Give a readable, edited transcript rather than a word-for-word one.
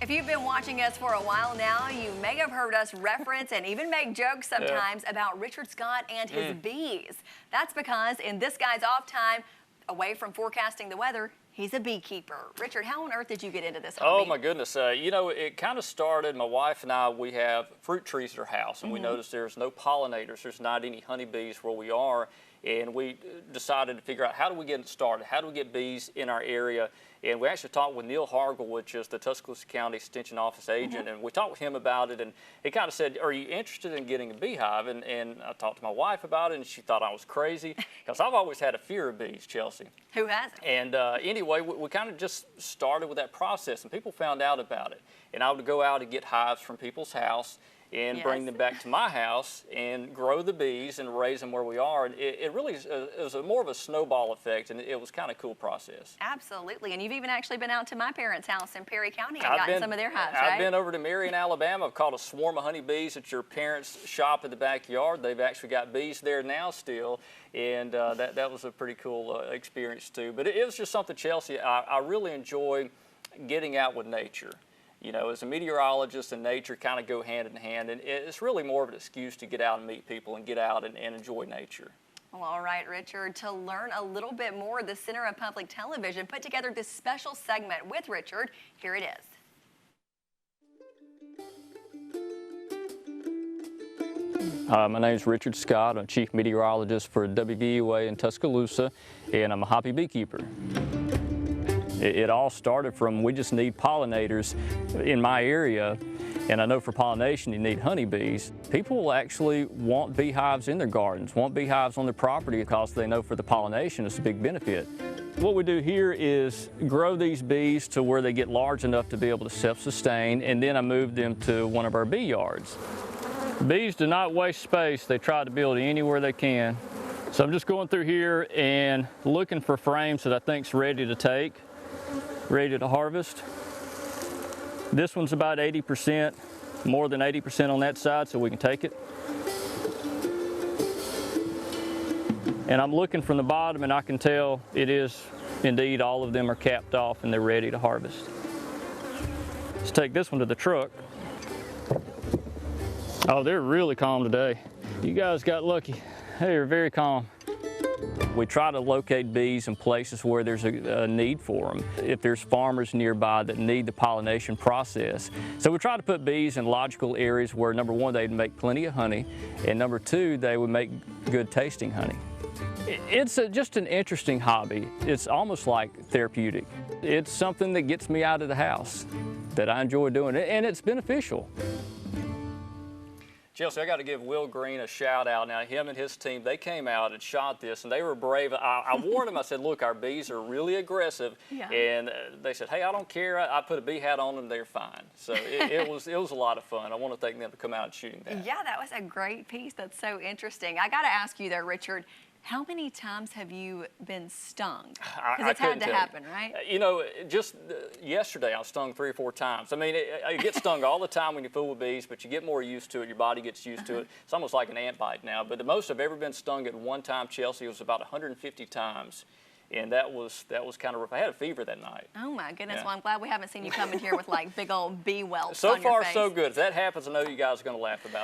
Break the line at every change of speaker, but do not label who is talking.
If you've been watching us for a while now, you may have heard us reference and even make jokes sometimes about Richard Scott and his bees. That's because in this guy's off time, away from forecasting the weather, he's a beekeeper. Richard, how on earth did you get into this hobby?
Oh my goodness, you know, it kind of started, my wife and I, we have fruit trees at our house, and we noticed there's no pollinators, there's not any honeybees where we are, and we decided to figure out how do we get it started, how do we get bees in our area, and we actually talked with Neil Hargel, which is the Tuscaloosa County Extension Office agent, and we talked with him about it, and he kind of said, are you interested in getting a beehive? And I talked to my wife about it, and she thought I was crazy, because I've always had a fear of bees, Chelsea.
Who hasn't?
And anyway, we kind of just started with that process, and people found out about it. And I would go out and get hives from people's house and bring them back to my house and grow the bees and raise them where we are. And it really is more of a snowball effect, and it was kind of a cool process.
Absolutely. And you've even actually been out to my parents' house in Perry County and gotten some of their hives, right?
I've been over to Marion, Alabama. I've caught a swarm of honeybees at your parents' shop in the backyard. They've actually got bees there now still, and that was a pretty cool experience too. But it was just something, Chelsea, I really enjoy getting out with nature. You know, as a meteorologist and nature kind of go hand in hand, and it's really more of an excuse to get out and meet people and get out and enjoy nature.
Well, all right, Richard, to learn a little bit more, the Center of Public Television put together this special segment with Richard. Here it is.
My name is Richard Scott. I'm Chief Meteorologist for WVUA in Tuscaloosa, and I'm a hobby beekeeper. It all started from we just need pollinators in my area, and I know for pollination you need honeybees. People will actually want beehives in their gardens, want beehives on their property because they know for the pollination it's a big benefit. What we do here is grow these bees to where they get large enough to be able to self-sustain, and then I move them to one of our bee yards. Bees do not waste space. They try to build anywhere they can. So I'm just going through here and looking for frames that I think's ready to take, ready to harvest. This one's about 80%, more than 80% on that side, so we can take it. And I'm looking from the bottom, and I can tell it is indeed all of them are capped off and they're ready to harvest. Let's take this one to the truck. Oh, they're really calm today. You guys got lucky. They're very calm. We try to locate bees in places where there's a need for them, if there's farmers nearby that need the pollination process. So we try to put bees in logical areas where, number one, they'd make plenty of honey, and number two, they would make good tasting honey. It's just an interesting hobby. It's almost like therapeutic. It's something that gets me out of the house, that I enjoy doing, and it's beneficial. Chelsea, I got to give Will Green a shout out. Now, him and his team, they came out and shot this, and they were brave. I warned them. I said, look, our bees are really aggressive. And they said, hey, I don't care. I put a bee hat on them, they're fine. So it was a lot of fun. I want to thank them for coming out and shooting that.
Yeah, that was a great piece. That's so interesting. I got to ask you, though, Richard, how many times have you been stung? Because it's had to happen, right?
You know, just yesterday I was stung 3 or 4 times. I mean, you get stung all the time when you fool with bees, but you get more used to it. Your body gets used to it. It's almost like an ant bite now. But the most I've ever been stung at one time, Chelsea, was about 150 times. And that was kind of rough. I had a fever that night.
Oh my goodness! Well, I'm glad we haven't seen you come in here with like big old bee welts
on
your face.
So far, so good. If that happens, I know you guys are going to laugh about it.